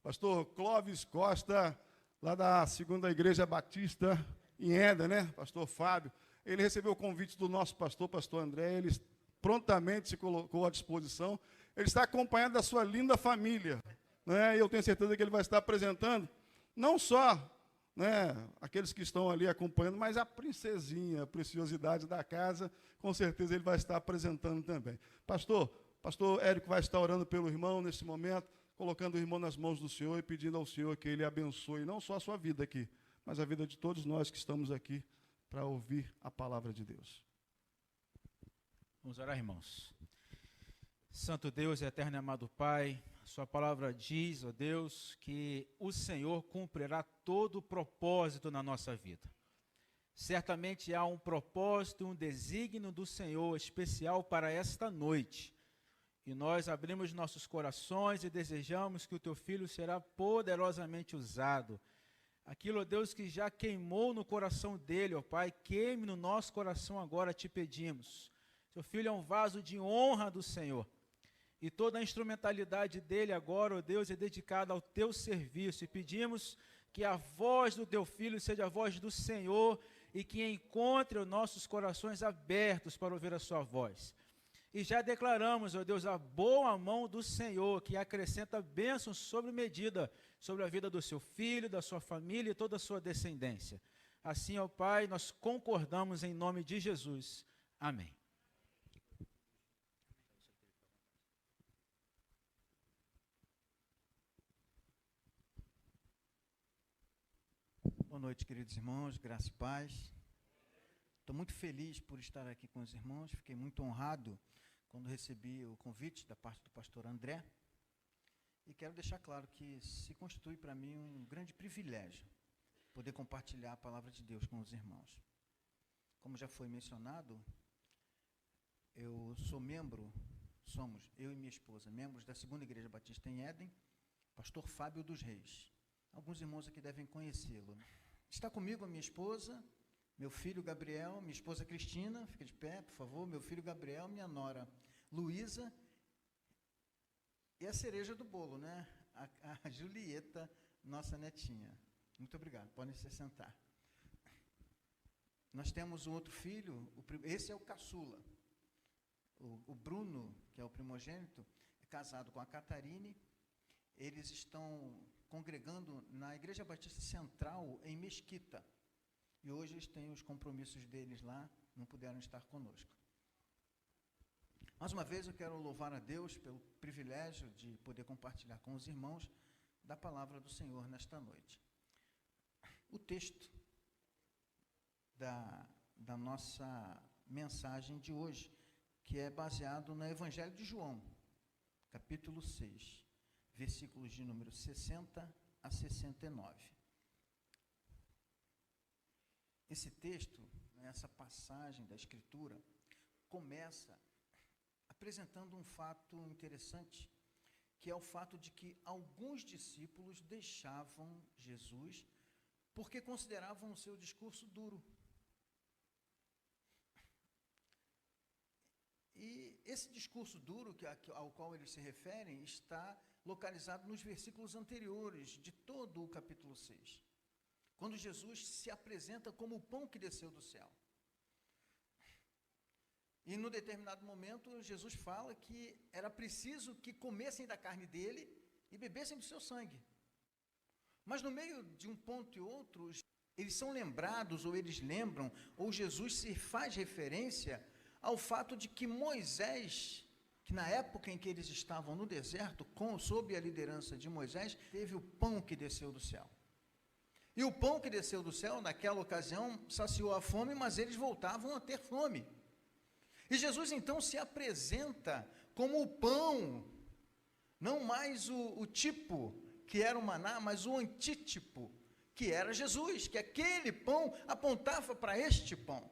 Pastor Clóvis Costa, lá da Segunda Igreja Batista, em Eda, né? Pastor Fábio. Ele recebeu o convite do nosso pastor André, ele prontamente se colocou à disposição. Ele está acompanhado da sua linda família, né? E eu tenho certeza que ele vai estar apresentando, não só, né, aqueles que estão ali acompanhando, mas a princesinha, a preciosidade da casa, com certeza ele vai estar apresentando também. Pastor Érico vai estar orando pelo irmão nesse momento, colocando o irmão nas mãos do Senhor e pedindo ao Senhor que Ele abençoe não só a sua vida aqui, mas a vida de todos nós que estamos aqui para ouvir a palavra de Deus. Vamos orar, irmãos. Santo Deus, eterno e amado Pai, sua palavra diz, ó Deus, que o Senhor cumprirá todo o propósito na nossa vida. Certamente há um propósito, um desígnio do Senhor especial para esta noite. E nós abrimos nossos corações e desejamos que o Teu Filho será poderosamente usado. Aquilo, ó Deus, que já queimou no coração dele, ó Pai, queime no nosso coração agora, te pedimos. Seu Filho é um vaso de honra do Senhor. E toda a instrumentalidade dele agora, ó Deus, é dedicada ao Teu serviço. E pedimos que a voz do Teu Filho seja a voz do Senhor e que encontre os nossos corações abertos para ouvir a sua voz. E já declaramos, ó Deus, a boa mão do Senhor, que acrescenta bênçãos sobre medida, sobre a vida do seu filho, da sua família e toda a sua descendência. Assim, ó Pai, nós concordamos em nome de Jesus. Amém. Boa noite, queridos irmãos, graça e paz. Estou muito feliz por estar aqui com os irmãos, fiquei muito honrado quando recebi o convite da parte do pastor André, e quero deixar claro que se constitui para mim um grande privilégio poder compartilhar a palavra de Deus com os irmãos. Como já foi mencionado, somos, eu e minha esposa, membros da Segunda Igreja Batista em Éden, pastor Fábio dos Reis. Alguns irmãos aqui devem conhecê-lo. Está comigo a minha esposa, meu filho Gabriel, minha esposa Cristina, fica de pé, por favor, meu filho Gabriel, minha nora Luísa, e a cereja do bolo, né? A Julieta, nossa netinha. Muito obrigado, podem se sentar. Nós temos um outro filho, esse é o caçula. O Bruno, que é o primogênito, é casado com a Catarine. Eles estão congregando na Igreja Batista Central, em Mesquita. E hoje eles têm os compromissos deles lá, não puderam estar conosco. Mais uma vez eu quero louvar a Deus pelo privilégio de poder compartilhar com os irmãos da palavra do Senhor nesta noite. O texto da nossa mensagem de hoje, que é baseado no Evangelho de João, capítulo 6, versículos de número 60 a 69. Esse texto, essa passagem da Escritura, começa apresentando um fato interessante, que é o fato de que alguns discípulos deixavam Jesus porque consideravam o seu discurso duro. E esse discurso duro ao qual eles se referem está localizado nos versículos anteriores de todo o capítulo 6. Quando Jesus se apresenta como o pão que desceu do céu. E, no determinado momento, Jesus fala que era preciso que comessem da carne dele e bebessem do seu sangue. Mas, no meio de um ponto e outro, eles são lembrados, ou eles lembram, ou Jesus se faz referência ao fato de que Moisés, que na época em que eles estavam no deserto, sob a liderança de Moisés, teve o pão que desceu do céu. E o pão que desceu do céu, naquela ocasião, saciou a fome, mas eles voltavam a ter fome. E Jesus, então, se apresenta como o pão, não mais o tipo, que era o maná, mas o antítipo, que era Jesus, que aquele pão apontava para este pão.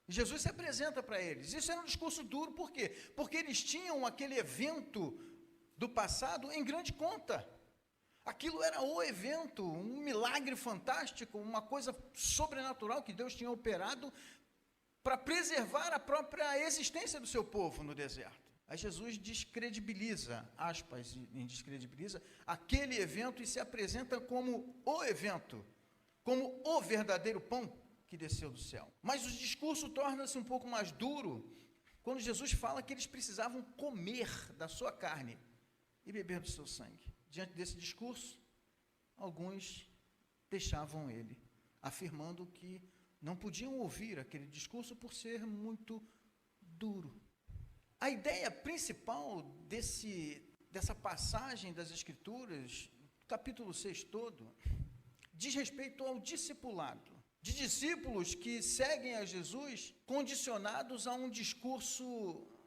E Jesus se apresenta para eles. Isso era um discurso duro, por quê? Porque eles tinham aquele evento do passado em grande conta. Aquilo era o evento, um milagre fantástico, uma coisa sobrenatural que Deus tinha operado para preservar a própria existência do seu povo no deserto. Aí Jesus descredibiliza, aspas, descredibiliza aquele evento e se apresenta como o evento, como o verdadeiro pão que desceu do céu. Mas o discurso torna-se um pouco mais duro quando Jesus fala que eles precisavam comer da sua carne e beber do seu sangue. Diante desse discurso, alguns deixavam ele, afirmando que não podiam ouvir aquele discurso por ser muito duro. A ideia principal dessa passagem das Escrituras, capítulo 6 todo, diz respeito ao discipulado, de discípulos que seguem a Jesus condicionados a um discurso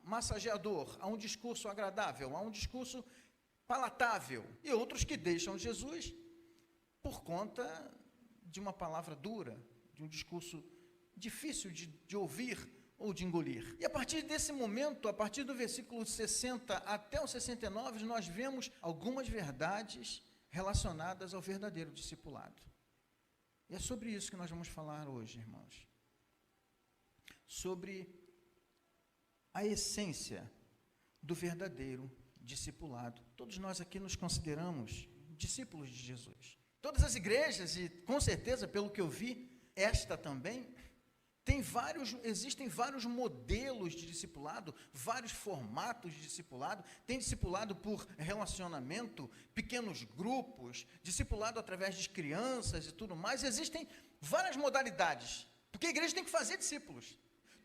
massageador, a um discurso agradável, a um discurso palatável, e outros que deixam Jesus por conta de uma palavra dura, de um discurso difícil de ouvir ou de engolir. E a partir desse momento, a partir do versículo 60 até o 69, nós vemos algumas verdades relacionadas ao verdadeiro discipulado. E é sobre isso que nós vamos falar hoje, irmãos. Sobre a essência do verdadeiro discipulado. Todos nós aqui nos consideramos discípulos de Jesus. Todas as igrejas, e com certeza, pelo que eu vi, esta também, existem vários modelos de discipulado, vários formatos de discipulado. Tem discipulado por relacionamento, pequenos grupos, discipulado através de crianças e tudo mais. Existem várias modalidades, porque a igreja tem que fazer discípulos.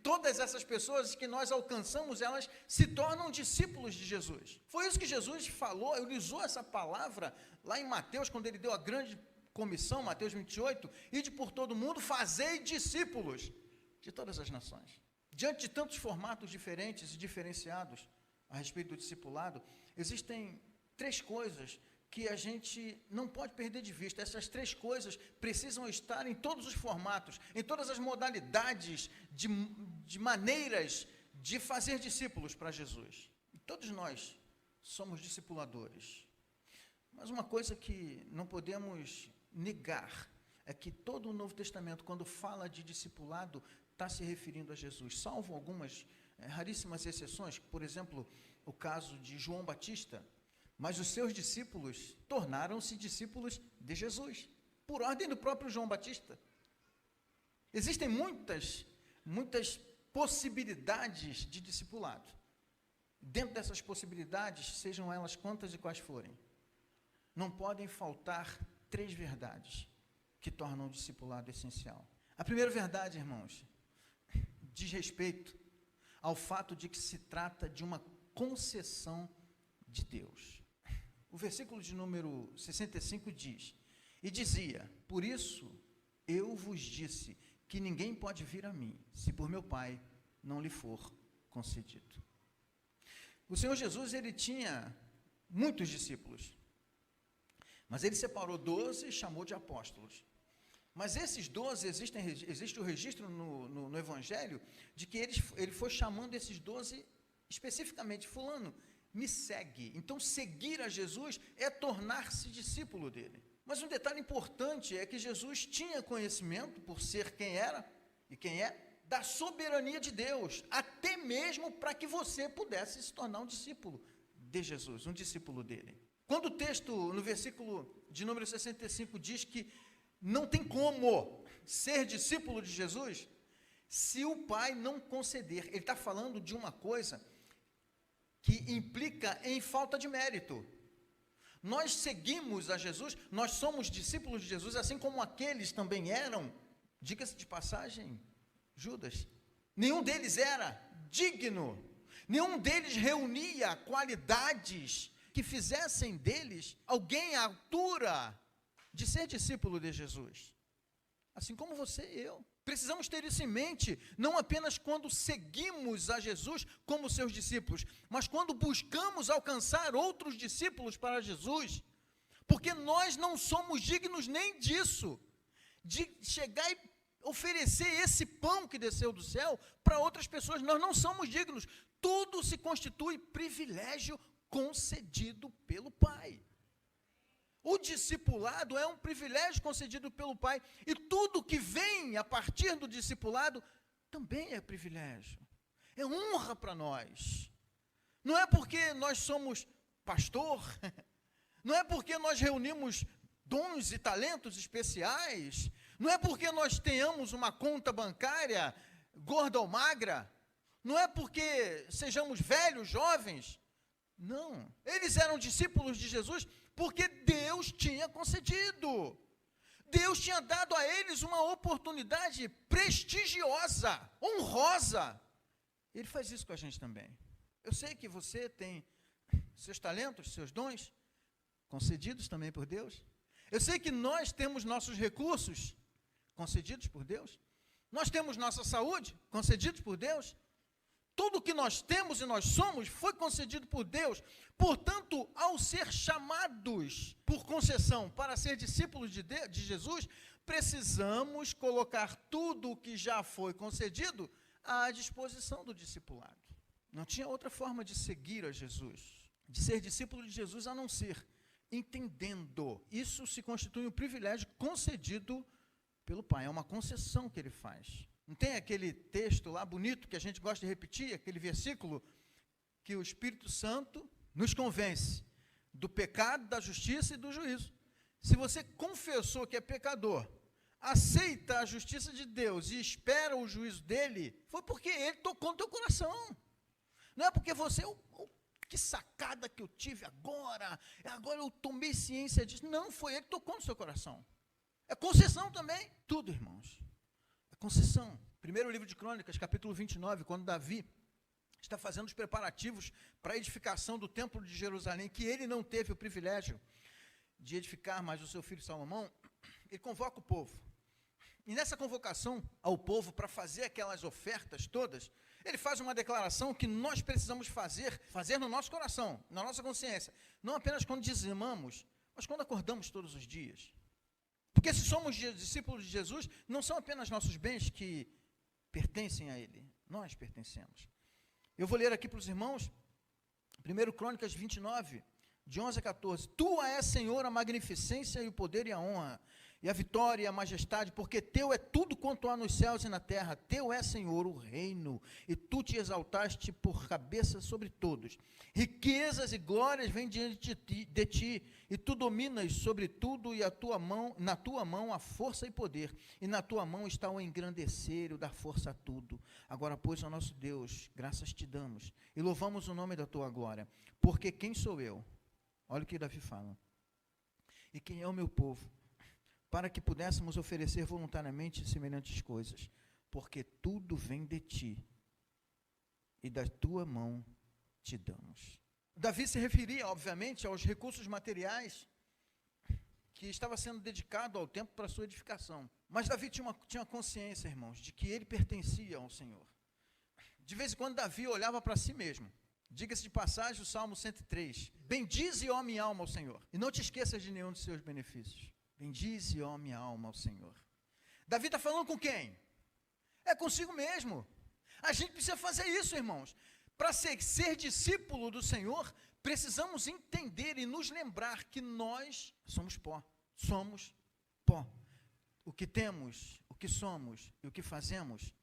Todas essas pessoas que nós alcançamos, elas se tornam discípulos de Jesus. Foi isso que Jesus falou, ele usou essa palavra lá em Mateus, quando ele deu a grande comissão, Mateus 28, ide por todo mundo, fazei discípulos de todas as nações. Diante de tantos formatos diferentes e diferenciados a respeito do discipulado, existem 3 coisas que a gente não pode perder de vista. Essas 3 coisas precisam estar em todos os formatos, em todas as modalidades de maneiras de fazer discípulos para Jesus. E todos nós somos discipuladores. Mas uma coisa que não podemos negar é que todo o Novo Testamento, quando fala de discipulado, está se referindo a Jesus, salvo algumas raríssimas exceções, por exemplo, o caso de João Batista. Mas os seus discípulos tornaram-se discípulos de Jesus, por ordem do próprio João Batista. Existem muitas possibilidades de discipulado. Dentro dessas possibilidades, sejam elas quantas e quais forem, não podem faltar 3 verdades que tornam o discipulado essencial. A primeira verdade, irmãos, diz respeito ao fato de que se trata de uma concessão de Deus. O versículo de número 65 diz, e dizia, por isso eu vos disse que ninguém pode vir a mim, se por meu Pai não lhe for concedido. O Senhor Jesus, ele tinha muitos discípulos, mas ele separou 12 e chamou de apóstolos. Mas esses 12, existe o registro no Evangelho, de que ele foi chamando esses 12 especificamente, fulano, me segue. Então, seguir a Jesus é tornar-se discípulo dele. Mas um detalhe importante é que Jesus tinha conhecimento, por ser quem era e quem é, da soberania de Deus, até mesmo para que você pudesse se tornar um discípulo de Jesus, um discípulo dele. Quando o texto, no versículo de número 65, diz que não tem como ser discípulo de Jesus se o Pai não conceder. Ele está falando de uma coisa que implica em falta de mérito. Nós seguimos a Jesus, nós somos discípulos de Jesus, assim como aqueles também eram. Diga-se de passagem, Judas, nenhum deles era digno, nenhum deles reunia qualidades que fizessem deles alguém à altura de ser discípulo de Jesus. Assim como você e eu. Precisamos ter isso em mente, não apenas quando seguimos a Jesus como seus discípulos, mas quando buscamos alcançar outros discípulos para Jesus, porque nós não somos dignos nem disso, de chegar e oferecer esse pão que desceu do céu para outras pessoas. Nós não somos dignos. Tudo se constitui privilégio concedido pelo Pai. O discipulado é um privilégio concedido pelo Pai, e tudo que vem a partir do discipulado também é privilégio, é honra para nós. Não é porque nós somos pastor, não é porque nós reunimos dons e talentos especiais, não é porque nós tenhamos uma conta bancária gorda ou magra, não é porque sejamos velhos, jovens. Não, eles eram discípulos de Jesus porque Deus tinha concedido. Deus tinha dado a eles uma oportunidade prestigiosa, honrosa. Ele faz isso com a gente também. Eu sei que você tem seus talentos, seus dons, concedidos também por Deus. Eu sei que nós temos nossos recursos, concedidos por Deus. Nós temos nossa saúde, concedidos por Deus. Tudo que nós temos e nós somos foi concedido por Deus. Portanto, ao ser chamados por concessão para ser discípulos de Jesus, precisamos colocar tudo o que já foi concedido à disposição do discipulado. Não tinha outra forma de seguir a Jesus, de ser discípulo de Jesus, a não ser entendendo. Isso se constitui um privilégio concedido pelo Pai, é uma concessão que ele faz. Não tem aquele texto lá bonito que a gente gosta de repetir, aquele versículo que o Espírito Santo nos convence do pecado, da justiça e do juízo. Se você confessou que é pecador, aceita a justiça de Deus e espera o juízo dele, foi porque ele tocou no teu coração. Não é porque você, que sacada que eu tive agora eu tomei ciência disso. Não, foi ele que tocou no seu coração. É concessão também, tudo, irmãos. Concessão. Primeiro livro de Crônicas, capítulo 29, quando Davi está fazendo os preparativos para a edificação do templo de Jerusalém, que ele não teve o privilégio de edificar, mas o seu filho Salomão, ele convoca o povo. E nessa convocação ao povo para fazer aquelas ofertas todas, ele faz uma declaração que nós precisamos fazer no nosso coração, na nossa consciência, não apenas quando dizimamos, mas quando acordamos todos os dias. Porque se somos discípulos de Jesus, não são apenas nossos bens que pertencem a Ele, nós pertencemos. Eu vou ler aqui para os irmãos, 1 Crônicas 29, de 11 a 14. Tua é, Senhor, a magnificência e o poder e a honra, e a vitória e a majestade, porque teu é tudo quanto há nos céus e na terra. Teu é, Senhor, o reino, e tu te exaltaste por cabeça sobre todos. Riquezas e glórias vêm diante de ti, e tu dominas sobre tudo, e na tua mão há força e poder, e na tua mão está o engrandecer e o dar força a tudo. Agora, pois, ó nosso Deus, graças te damos, e louvamos o nome da tua glória, porque quem sou eu? Olha o que Davi fala. E quem é o meu povo? Para que pudéssemos oferecer voluntariamente semelhantes coisas, porque tudo vem de ti, e da tua mão te damos. Davi se referia, obviamente, aos recursos materiais que estava sendo dedicado ao templo para a sua edificação. Mas Davi tinha consciência, irmãos, de que ele pertencia ao Senhor. De vez em quando Davi olhava para si mesmo. Diga-se de passagem o Salmo 103. Bendize, ó minha alma, ao Senhor, e não te esqueças de nenhum dos seus benefícios. Bendize, ó minha alma, ao Senhor. Davi está falando com quem? É consigo mesmo. A gente precisa fazer isso, irmãos. Para ser discípulo do Senhor, precisamos entender e nos lembrar que nós somos pó. Somos pó. O que temos, o que somos e o que fazemos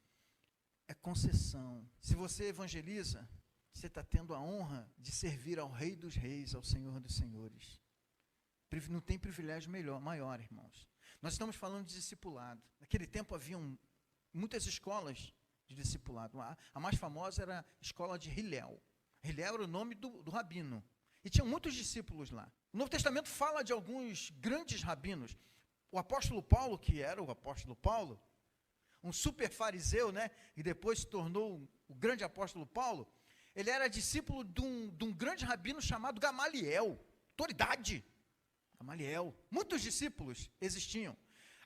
é concessão. Se você evangeliza, você está tendo a honra de servir ao Rei dos Reis, ao Senhor dos Senhores. Não tem privilégio maior, irmãos. Nós estamos falando de discipulado. Naquele tempo haviam muitas escolas de discipulado. A mais famosa era a escola de Hillel. Hillel era o nome do rabino. E tinha muitos discípulos lá. O Novo Testamento fala de alguns grandes rabinos. O apóstolo Paulo, que era o apóstolo Paulo, um super fariseu, né? E depois se tornou o grande apóstolo Paulo. Ele era discípulo de um grande rabino chamado Gamaliel. Autoridade. Gamaliel. Muitos discípulos existiam.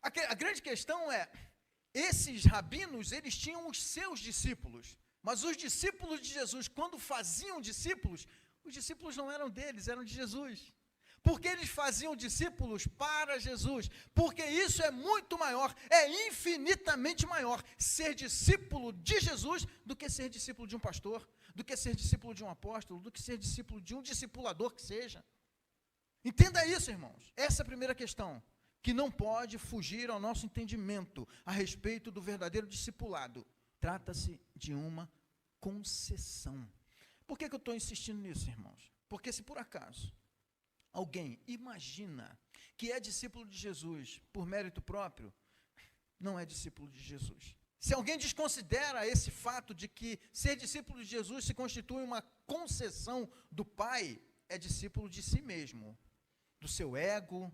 A grande questão é, esses rabinos, eles tinham os seus discípulos, mas os discípulos de Jesus, quando faziam discípulos, os discípulos não eram deles, eram de Jesus. Porque eles faziam discípulos para Jesus, porque isso é muito maior, é infinitamente maior, ser discípulo de Jesus, do que ser discípulo de um pastor, do que ser discípulo de um apóstolo, do que ser discípulo de um discipulador que seja. Entenda isso, irmãos. Essa é a primeira questão, que não pode fugir ao nosso entendimento a respeito do verdadeiro discipulado. Trata-se de uma concessão. Por que eu estou insistindo nisso, irmãos? Porque se por acaso alguém imagina que é discípulo de Jesus por mérito próprio, não é discípulo de Jesus. Se alguém desconsidera esse fato de que ser discípulo de Jesus se constitui uma concessão do Pai, é discípulo de si mesmo, do seu ego,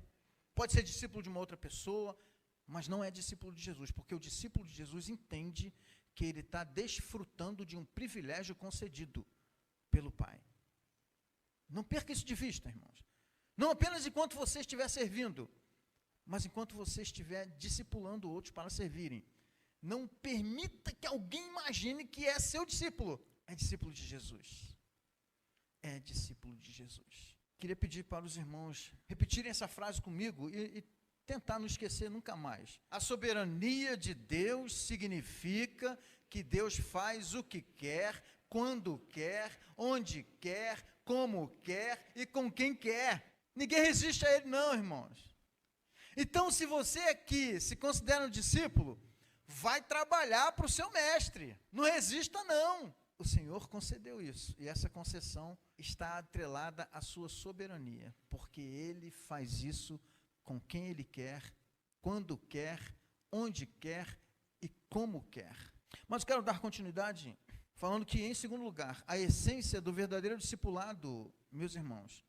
pode ser discípulo de uma outra pessoa, mas não é discípulo de Jesus, porque o discípulo de Jesus entende que ele está desfrutando de um privilégio concedido pelo Pai. Não perca isso de vista, irmãos. Não apenas enquanto você estiver servindo, mas enquanto você estiver discipulando outros para servirem. Não permita que alguém imagine que é seu discípulo. É discípulo de Jesus. É discípulo de Jesus. Queria pedir para os irmãos repetirem essa frase comigo e tentar não esquecer nunca mais. A soberania de Deus significa que Deus faz o que quer, quando quer, onde quer, como quer e com quem quer. Ninguém resiste a Ele não, irmãos. Então, se você aqui se considera um discípulo, vai trabalhar para o seu mestre. Não resista não. O Senhor concedeu isso, e essa concessão está atrelada à sua soberania, porque Ele faz isso com quem Ele quer, quando quer, onde quer e como quer. Mas quero dar continuidade, falando que, em segundo lugar, a essência do verdadeiro discipulado, meus irmãos,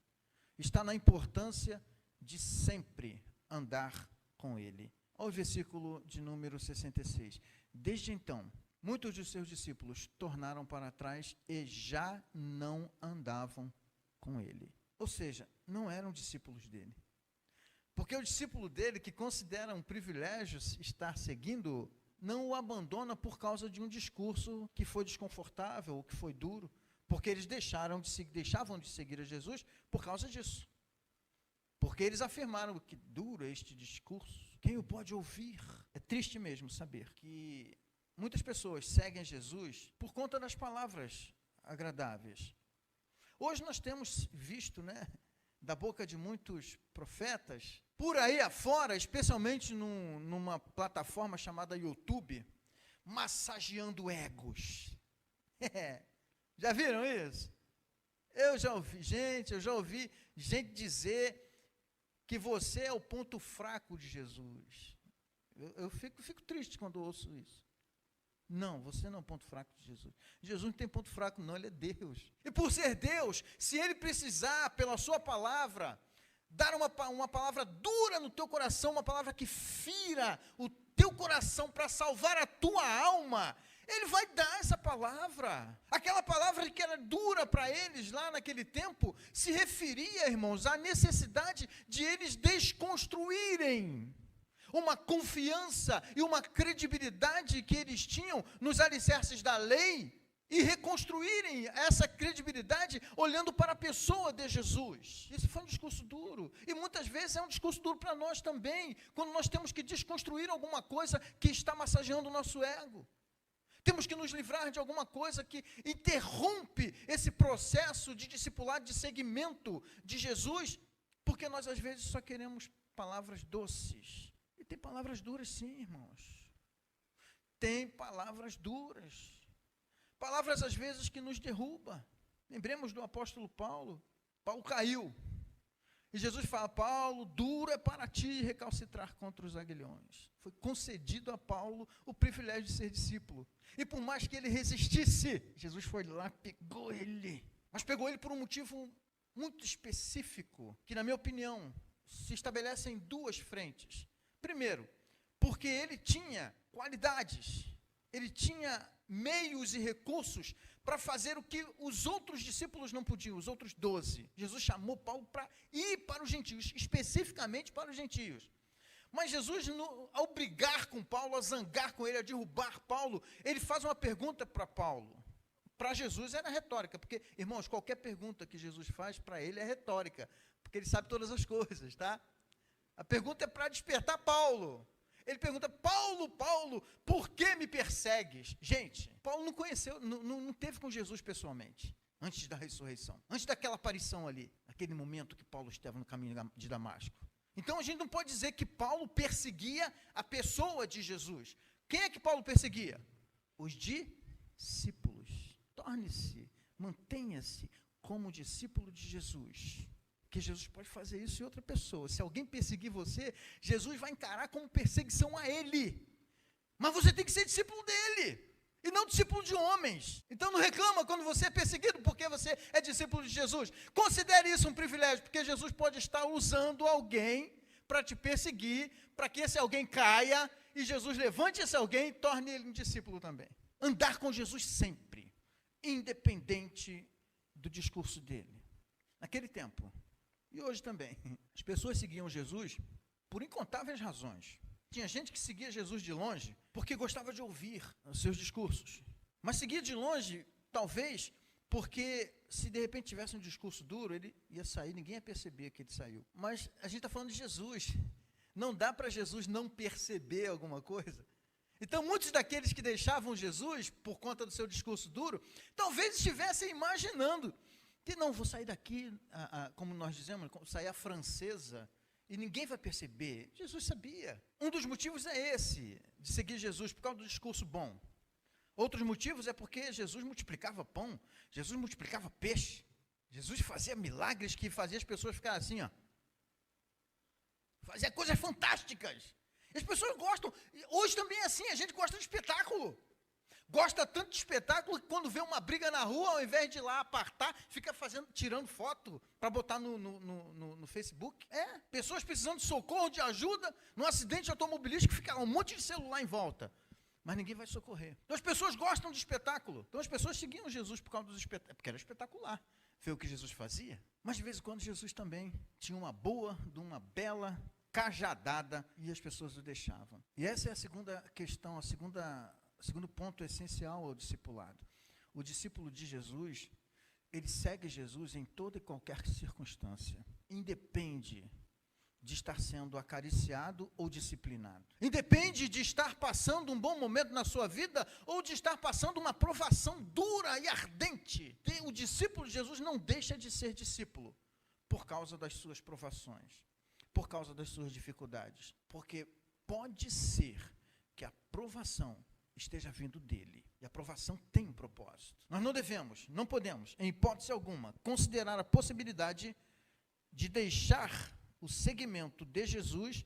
está na importância de sempre andar com Ele. Olha o versículo de número 66. Desde então, muitos de seus discípulos tornaram para trás e já não andavam com Ele. Ou seja, não eram discípulos dele. Porque o discípulo dele, que considera um privilégio estar seguindo, não o abandona por causa de um discurso que foi desconfortável ou que foi duro, porque eles deixavam de seguir a Jesus por causa disso. Porque eles afirmaram que duro é este discurso, quem o pode ouvir? É triste mesmo saber que muitas pessoas seguem a Jesus por conta das palavras agradáveis. Hoje nós temos visto, da boca de muitos profetas, por aí afora, especialmente numa plataforma chamada YouTube, massageando egos. Já viram isso? Eu já ouvi gente dizer que você é o ponto fraco de Jesus. Eu fico triste quando ouço isso. Não, você não é o ponto fraco de Jesus. Jesus não tem ponto fraco não, Ele é Deus. E por ser Deus, se Ele precisar, pela sua palavra, dar uma palavra dura no teu coração, uma palavra que fira o teu coração para salvar a tua alma, Ele vai dar essa palavra. Aquela palavra que era dura para eles lá naquele tempo, se referia, irmãos, à necessidade de eles desconstruírem uma confiança e uma credibilidade que eles tinham nos alicerces da lei e reconstruírem essa credibilidade olhando para a pessoa de Jesus. Isso foi um discurso duro, e muitas vezes é um discurso duro para nós também, quando nós temos que desconstruir alguma coisa que está massageando o nosso ego. Temos que nos livrar de alguma coisa que interrompe esse processo de discipulado, de seguimento de Jesus, porque nós às vezes só queremos palavras doces. E tem palavras duras sim, irmãos. Tem palavras duras. Palavras às vezes que nos derrubam. Lembremos do apóstolo Paulo. Paulo caiu. E Jesus fala: Paulo, duro é para ti recalcitrar contra os aguilhões. Foi concedido a Paulo o privilégio de ser discípulo. E por mais que ele resistisse, Jesus foi lá, pegou ele. Mas pegou ele por um motivo muito específico, que na minha opinião, se estabelece em duas frentes. Primeiro, porque ele tinha qualidades, ele tinha meios e recursos para fazer o que os outros discípulos não podiam, os outros 12. Jesus chamou Paulo para ir para os gentios, especificamente para os gentios. Mas Jesus, ao brigar com Paulo, a zangar com ele, a derrubar Paulo, ele faz uma pergunta para Paulo. Para Jesus era retórica, porque, irmãos, qualquer pergunta que Jesus faz para ele é retórica, porque ele sabe todas as coisas, tá? A pergunta é para despertar Paulo. Ele pergunta: Paulo, por que me persegues? Gente, Paulo não conheceu, não teve com Jesus pessoalmente, antes da ressurreição, antes daquela aparição ali, naquele momento que Paulo estava no caminho de Damasco. Então a gente não pode dizer que Paulo perseguia a pessoa de Jesus. Quem é que Paulo perseguia? Os discípulos. Torne-se Mantenha-se como discípulo de Jesus. Porque Jesus pode fazer isso em outra pessoa. Se alguém perseguir você, Jesus vai encarar como perseguição a ele. Mas você tem que ser discípulo dele, e não discípulo de homens. Então não reclama quando você é perseguido, porque você é discípulo de Jesus. Considere isso um privilégio, porque Jesus pode estar usando alguém para te perseguir, para que esse alguém caia, e Jesus levante esse alguém e torne ele um discípulo também. Andar com Jesus sempre, independente do discurso dele. Naquele tempo, e hoje também, as pessoas seguiam Jesus por incontáveis razões. Tinha gente que seguia Jesus de longe porque gostava de ouvir os seus discursos. Mas seguia de longe, talvez, porque se de repente tivesse um discurso duro, ele ia sair, ninguém ia perceber que ele saiu. Mas a gente está falando de Jesus. Não dá para Jesus não perceber alguma coisa. Então, muitos daqueles que deixavam Jesus por conta do seu discurso duro, talvez estivessem imaginando que não, vou sair daqui, como nós dizemos, sair a francesa, e ninguém vai perceber. Jesus sabia. Um dos motivos é esse, de seguir Jesus, por causa do discurso bom. Outros motivos é porque Jesus multiplicava pão, Jesus multiplicava peixe, Jesus fazia milagres que fazia as pessoas ficarem assim, ó. Fazia coisas fantásticas. As pessoas gostam. Hoje também é assim, a gente gosta de espetáculo. Gosta tanto de espetáculo que quando vê uma briga na rua, ao invés de ir lá apartar, fica tirando foto para botar no Facebook. Pessoas precisando de socorro, de ajuda, num acidente automobilístico, fica um monte de celular em volta. Mas ninguém vai socorrer. Então as pessoas gostam de espetáculo. Então as pessoas seguiam Jesus por causa dos espetáculos, porque era espetacular ver o que Jesus fazia. Mas de vez em quando Jesus também tinha uma bela cajadada e as pessoas o deixavam. E essa é a segunda questão, o segundo ponto essencial ao discipulado. O discípulo de Jesus, ele segue Jesus em toda e qualquer circunstância. Independe de estar sendo acariciado ou disciplinado. Independe de estar passando um bom momento na sua vida ou de estar passando uma provação dura e ardente. O discípulo de Jesus não deixa de ser discípulo por causa das suas provações, por causa das suas dificuldades. Porque pode ser que a provação esteja vindo dele. E a provação tem um propósito. Nós não podemos, em hipótese alguma, considerar a possibilidade de deixar o seguimento de Jesus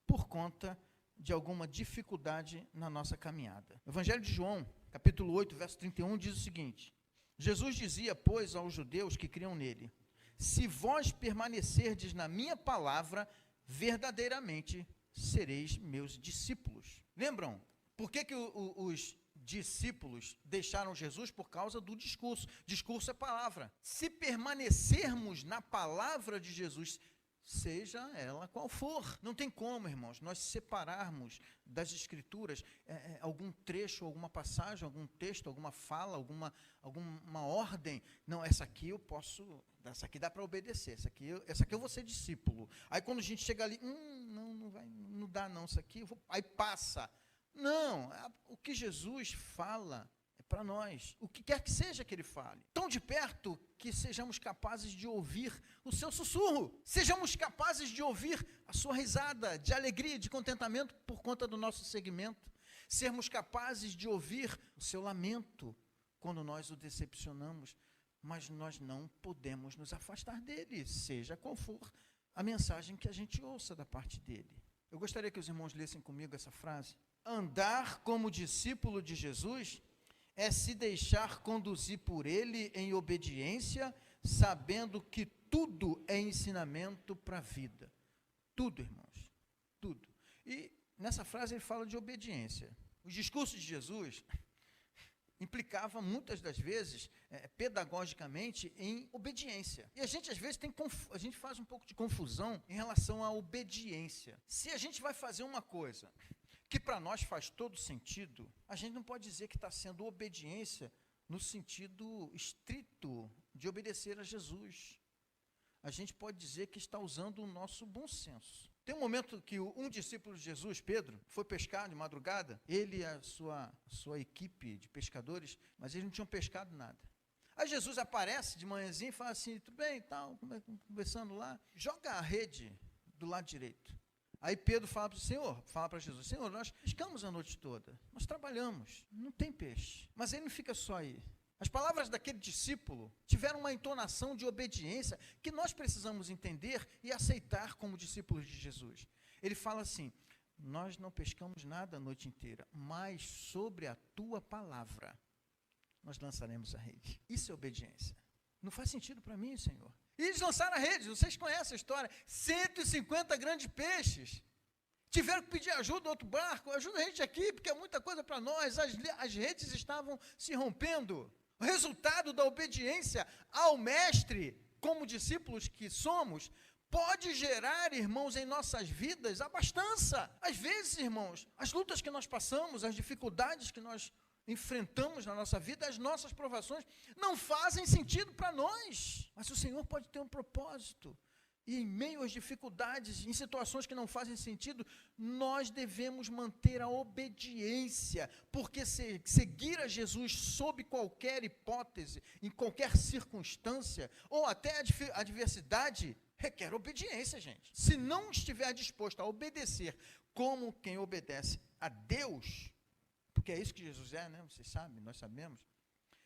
por conta de alguma dificuldade na nossa caminhada. O Evangelho de João, capítulo 8, verso 31, diz o seguinte: Jesus dizia, pois, aos judeus que criam nele: se vós permanecerdes na minha palavra, verdadeiramente sereis meus discípulos. Lembram? Por que os discípulos deixaram Jesus? Por causa do discurso. Discurso é palavra. Se permanecermos na palavra de Jesus, seja ela qual for, não tem como, irmãos, nós separarmos das Escrituras algum trecho, alguma passagem, algum texto, alguma fala, alguma ordem. Não, essa aqui dá para obedecer, essa aqui eu vou ser discípulo. Aí quando a gente chega ali, não dá não, isso aqui, aí passa. Não, o que Jesus fala é para nós, o que quer que seja que ele fale. Tão de perto que sejamos capazes de ouvir o seu sussurro, sejamos capazes de ouvir a sua risada de alegria, de contentamento por conta do nosso seguimento, sermos capazes de ouvir o seu lamento quando nós o decepcionamos, mas nós não podemos nos afastar dele, seja qual for a mensagem que a gente ouça da parte dele. Eu gostaria que os irmãos lessem comigo essa frase. Andar como discípulo de Jesus é se deixar conduzir por ele em obediência, sabendo que tudo é ensinamento para a vida. Tudo, irmãos, tudo. E nessa frase ele fala de obediência. Os discursos de Jesus implicavam muitas das vezes, pedagogicamente, em obediência. E a gente às vezes a gente faz um pouco de confusão em relação à obediência. Se a gente vai fazer uma coisa que para nós faz todo sentido, a gente não pode dizer que está sendo obediência no sentido estrito de obedecer a Jesus. A gente pode dizer que está usando o nosso bom senso. Tem um momento que um discípulo de Jesus, Pedro, foi pescar de madrugada, ele e a sua equipe de pescadores, mas eles não tinham pescado nada. Aí Jesus aparece de manhãzinha e fala assim, tudo bem, tal, conversando lá, joga a rede do lado direito. Aí Pedro fala para Jesus, Senhor, nós pescamos a noite toda, nós trabalhamos, não tem peixe. Mas ele não fica só aí. As palavras daquele discípulo tiveram uma entonação de obediência que nós precisamos entender e aceitar como discípulos de Jesus. Ele fala assim: nós não pescamos nada a noite inteira, mas sobre a tua palavra nós lançaremos a rede. Isso é obediência. Não faz sentido para mim, Senhor. E eles lançaram a rede, vocês conhecem a história, 150 grandes peixes. Tiveram que pedir ajuda do outro barco, ajuda a gente aqui, porque é muita coisa para nós, as redes estavam se rompendo. O resultado da obediência ao mestre, como discípulos que somos, pode gerar, irmãos, em nossas vidas abastança. Às vezes, irmãos, as lutas que nós passamos, as dificuldades que nós enfrentamos na nossa vida, as nossas provações, não fazem sentido para nós. Mas o Senhor pode ter um propósito. E em meio às dificuldades, em situações que não fazem sentido, nós devemos manter a obediência, porque seguir a Jesus sob qualquer hipótese, em qualquer circunstância, ou até a adversidade, requer obediência, gente. Se não estiver disposto a obedecer como quem obedece a Deus, porque é isso que Jesus é, né? Vocês sabem, nós sabemos.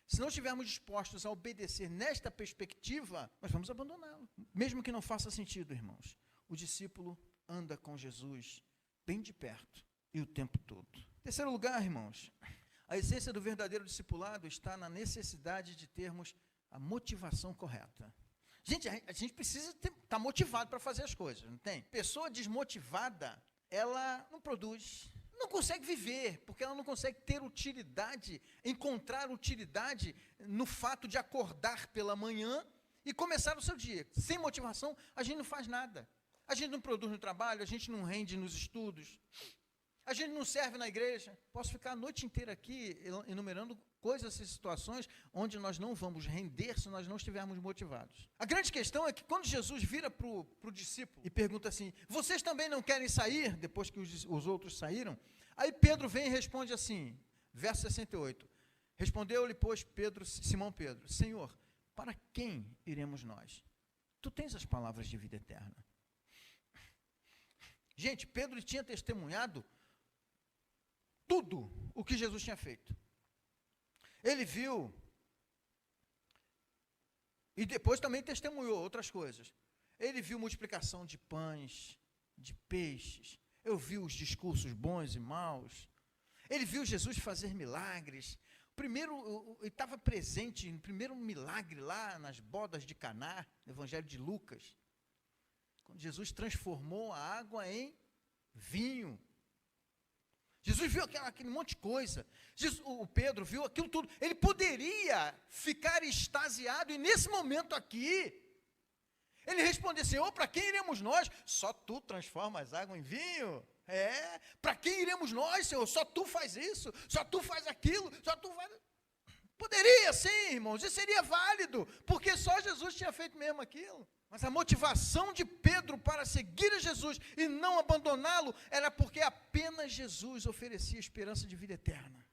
Se não estivermos dispostos a obedecer nesta perspectiva, nós vamos abandoná-lo. Mesmo que não faça sentido, irmãos. O discípulo anda com Jesus bem de perto e o tempo todo. Terceiro lugar, irmãos, a essência do verdadeiro discipulado está na necessidade de termos a motivação correta. Gente, a gente precisa estar motivado para fazer as coisas, não tem? Pessoa desmotivada, ela não produz, não consegue viver, porque ela não consegue ter utilidade, encontrar utilidade no fato de acordar pela manhã e começar o seu dia. Sem motivação, a gente não faz nada. A gente não produz no trabalho, a gente não rende nos estudos, a gente não serve na igreja. Posso ficar a noite inteira aqui enumerando coisas e situações onde nós não vamos render se nós não estivermos motivados. A grande questão é que quando Jesus vira para o discípulo e pergunta assim: vocês também não querem sair, depois que os outros saíram? Aí Pedro vem e responde assim, verso 68, respondeu-lhe, pois, Simão Pedro: Senhor, para quem iremos nós? Tu tens as palavras de vida eterna. Gente, Pedro tinha testemunhado tudo o que Jesus tinha feito. Ele viu, e depois também testemunhou outras coisas. Ele viu multiplicação de pães, de peixes. Eu vi os discursos bons e maus. Ele viu Jesus fazer milagres. Primeiro, ele estava presente no primeiro milagre lá nas bodas de Caná, no Evangelho de Lucas, quando Jesus transformou a água em vinho. Jesus viu aquele monte de coisa. O Pedro viu aquilo tudo. Ele poderia ficar extasiado, e nesse momento aqui, ele respondeu: Senhor, para quem iremos nós? Só tu transformas água em vinho? Para quem iremos nós, Senhor? Só tu faz isso, só tu faz aquilo, só tu faz... Poderia sim, irmãos, e seria válido, porque só Jesus tinha feito mesmo aquilo. Mas a motivação de Pedro para seguir a Jesus e não abandoná-lo era porque apenas Jesus oferecia esperança de vida eterna.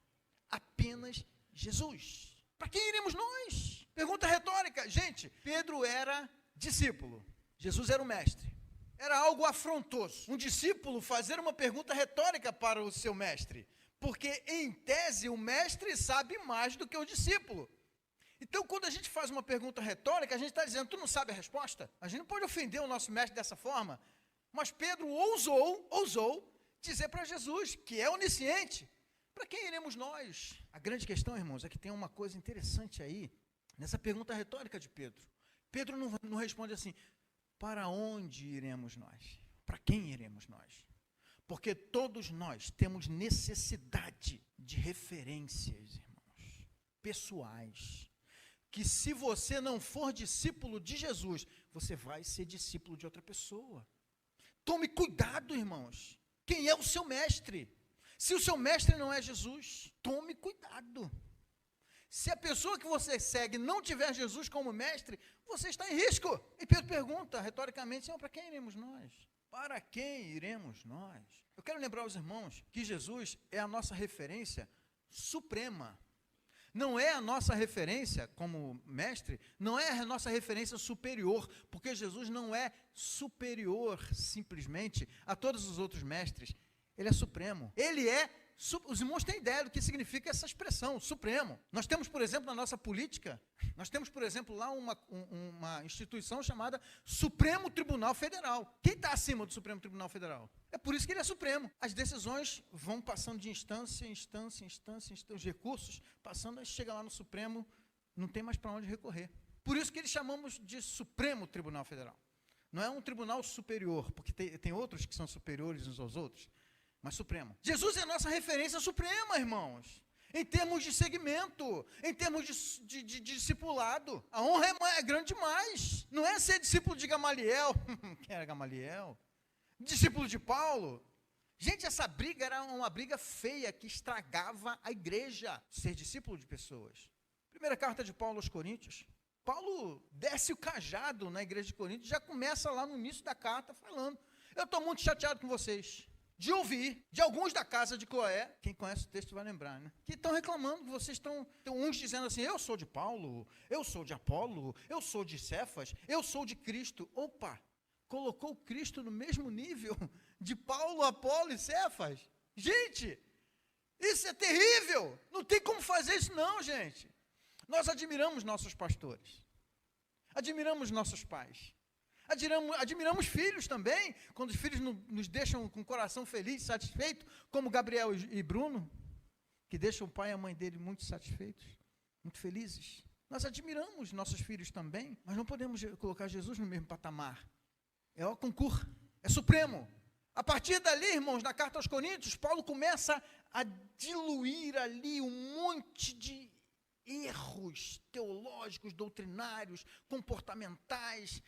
Apenas Jesus. Para quem iremos nós? Pergunta retórica. Gente, Pedro era discípulo, Jesus era o mestre. Era algo afrontoso um discípulo fazer uma pergunta retórica para o seu mestre, porque em tese o mestre sabe mais do que o discípulo. Então, quando a gente faz uma pergunta retórica, a gente está dizendo: tu não sabe a resposta? A gente não pode ofender o nosso mestre dessa forma. Mas Pedro ousou dizer para Jesus, que é onisciente: para quem iremos nós? A grande questão, irmãos, é que tem uma coisa interessante aí, nessa pergunta retórica de Pedro. Pedro não responde assim: para onde iremos nós? Para quem iremos nós? Porque todos nós temos necessidade de referências, irmãos, pessoais, que se você não for discípulo de Jesus, você vai ser discípulo de outra pessoa. Tome cuidado, irmãos. Quem é o seu mestre? Se o seu mestre não é Jesus, tome cuidado. Se a pessoa que você segue não tiver Jesus como mestre, você está em risco. E Pedro pergunta, retoricamente: Senhor, para quem iremos nós? Para quem iremos nós? Eu quero lembrar aos irmãos que Jesus é a nossa referência suprema. Não é a nossa referência como mestre, não é a nossa referência superior, porque Jesus não é superior simplesmente a todos os outros mestres. Ele é supremo. Ele é Os irmãos têm ideia do que significa essa expressão, Supremo. Nós temos, por exemplo, na nossa política, nós temos, por exemplo, lá uma instituição chamada Supremo Tribunal Federal. Quem está acima do Supremo Tribunal Federal? É por isso que ele é Supremo. As decisões vão passando de instância em instância, os recursos passando, chega lá no Supremo, não tem mais para onde recorrer. Por isso que eles chamamos de Supremo Tribunal Federal. Não é um tribunal superior, porque tem outros que são superiores uns aos outros, mas Supremo. Jesus é a nossa referência suprema, irmãos, em termos de segmento, em termos de discipulado. A honra é grande demais. Não é ser discípulo de Gamaliel. Quem era Gamaliel? Discípulo de Paulo. Gente, essa briga era uma briga feia que estragava a igreja. Ser discípulo de pessoas. Primeira carta de Paulo aos Coríntios. Paulo desce o cajado na igreja de Corinto, já começa lá no início da carta falando: eu estou muito chateado com vocês, de ouvir de alguns da casa de Cloé, quem conhece o texto vai lembrar, né? Que estão reclamando, que vocês estão uns dizendo assim: eu sou de Paulo, eu sou de Apolo, eu sou de Cefas, eu sou de Cristo. Opa, colocou Cristo no mesmo nível de Paulo, Apolo e Cefas? Gente, isso é terrível, não tem como fazer isso não, gente. Nós admiramos nossos pastores, admiramos nossos pais, admiramos filhos também, quando os filhos nos deixam com o coração feliz, satisfeito, como Gabriel e Bruno, que deixam o pai e a mãe dele muito satisfeitos, muito felizes. Nós admiramos nossos filhos também, mas não podemos colocar Jesus no mesmo patamar. É o concurso, é supremo. A partir dali, irmãos, na carta aos Coríntios, Paulo começa a diluir ali um monte de erros teológicos, doutrinários, comportamentais,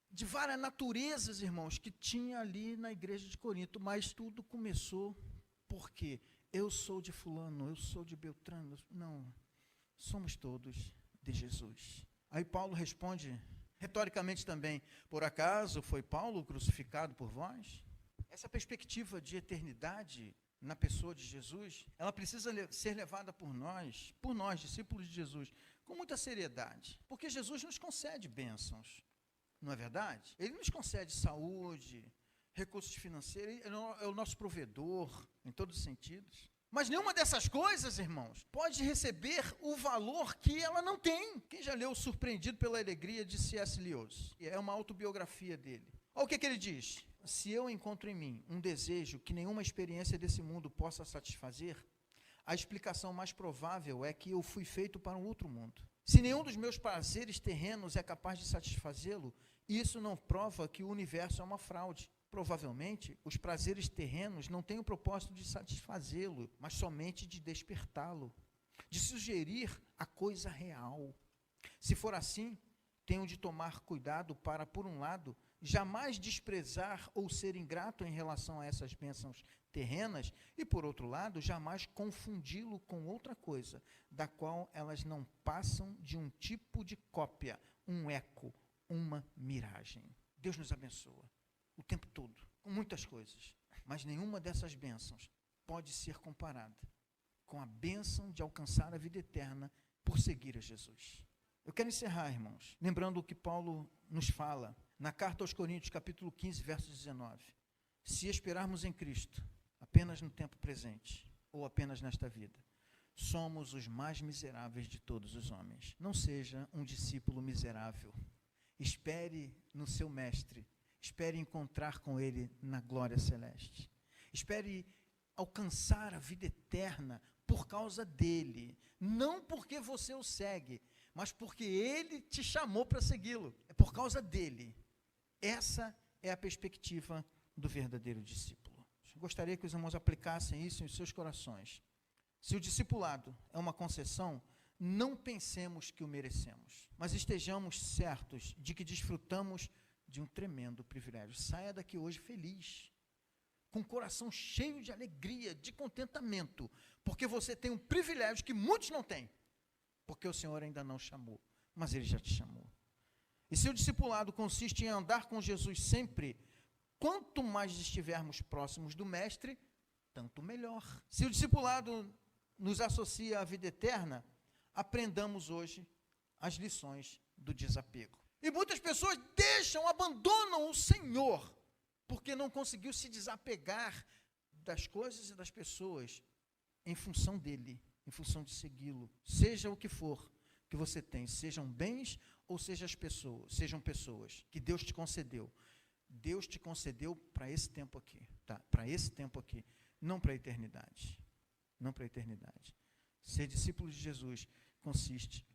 de várias naturezas, irmãos, que tinha ali na igreja de Corinto. Mas tudo começou porque eu sou de fulano, eu sou de Beltrano. Não, somos todos de Jesus. Aí Paulo responde, retoricamente também: por acaso foi Paulo crucificado por vós? Essa perspectiva de eternidade na pessoa de Jesus, ela precisa ser levada por nós, discípulos de Jesus, com muita seriedade, porque Jesus nos concede bênçãos, não é verdade? Ele nos concede saúde, recursos financeiros, ele é o nosso provedor, em todos os sentidos. Mas nenhuma dessas coisas, irmãos, pode receber o valor que ela não tem. Quem já leu Surpreendido pela Alegria, de C.S. Lewis? É uma autobiografia dele. Olha o que ele diz: se eu encontro em mim um desejo que nenhuma experiência desse mundo possa satisfazer, a explicação mais provável é que eu fui feito para um outro mundo. Se nenhum dos meus prazeres terrenos é capaz de satisfazê-lo, isso não prova que o universo é uma fraude. Provavelmente, os prazeres terrenos não têm o propósito de satisfazê-lo, mas somente de despertá-lo, de sugerir a coisa real. Se for assim, tenho de tomar cuidado para, por um lado, jamais desprezar ou ser ingrato em relação a essas bênçãos terrenas e, por outro lado, jamais confundi-lo com outra coisa, da qual elas não passam de um tipo de cópia, um eco, uma miragem. Deus nos abençoa o tempo todo, com muitas coisas, mas nenhuma dessas bênçãos pode ser comparada com a bênção de alcançar a vida eterna por seguir a Jesus. Eu quero encerrar, irmãos, lembrando o que Paulo nos fala na carta aos Coríntios, capítulo 15, verso 19. Se esperarmos em Cristo apenas no tempo presente, ou apenas nesta vida, somos os mais miseráveis de todos os homens. Não seja um discípulo miserável. Espere no seu mestre, espere encontrar com ele na glória celeste. Espere alcançar a vida eterna por causa dele, não porque você o segue, mas porque ele te chamou para segui-lo. É por causa dele. Essa é a perspectiva do verdadeiro discípulo. Eu gostaria que os irmãos aplicassem isso em seus corações. Se o discipulado é uma concessão, não pensemos que o merecemos, mas estejamos certos de que desfrutamos de um tremendo privilégio. Saia daqui hoje feliz, com o coração cheio de alegria, de contentamento, porque você tem um privilégio que muitos não têm, porque o Senhor ainda não chamou, mas Ele já te chamou. E se o discipulado consiste em andar com Jesus sempre, quanto mais estivermos próximos do Mestre, tanto melhor. Se o discipulado nos associa à vida eterna, aprendamos hoje as lições do desapego. E muitas pessoas abandonam o Senhor, porque não conseguiu se desapegar das coisas e das pessoas em função dele, em função de segui-lo, seja o que for que você tem, sejam bens ou sejam pessoas que Deus te concedeu. Deus te concedeu para esse tempo aqui, tá? Para esse tempo aqui, não para a eternidade. Não para a eternidade. Ser discípulo de Jesus consiste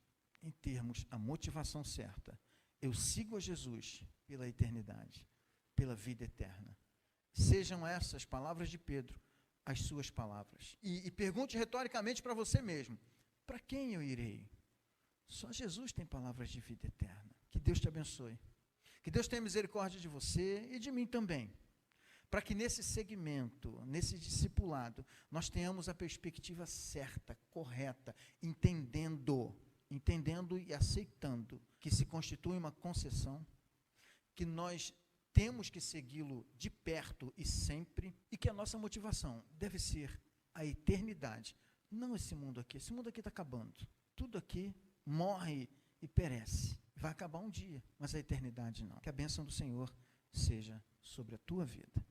em termos a motivação certa. Eu sigo a Jesus pela eternidade, pela vida eterna. Sejam essas palavras de Pedro as suas palavras. E pergunte retoricamente para você mesmo: para quem eu irei? Só Jesus tem palavras de vida eterna. Que Deus te abençoe. Que Deus tenha misericórdia de você e de mim também. Para que nesse segmento, nesse discipulado, nós tenhamos a perspectiva certa, correta, entendendo e aceitando que se constitui uma concessão, que nós temos que segui-lo de perto e sempre, e que a nossa motivação deve ser a eternidade, não esse mundo aqui. Esse mundo aqui está acabando. Tudo aqui morre e perece. Vai acabar um dia, mas a eternidade não. Que a bênção do Senhor seja sobre a tua vida.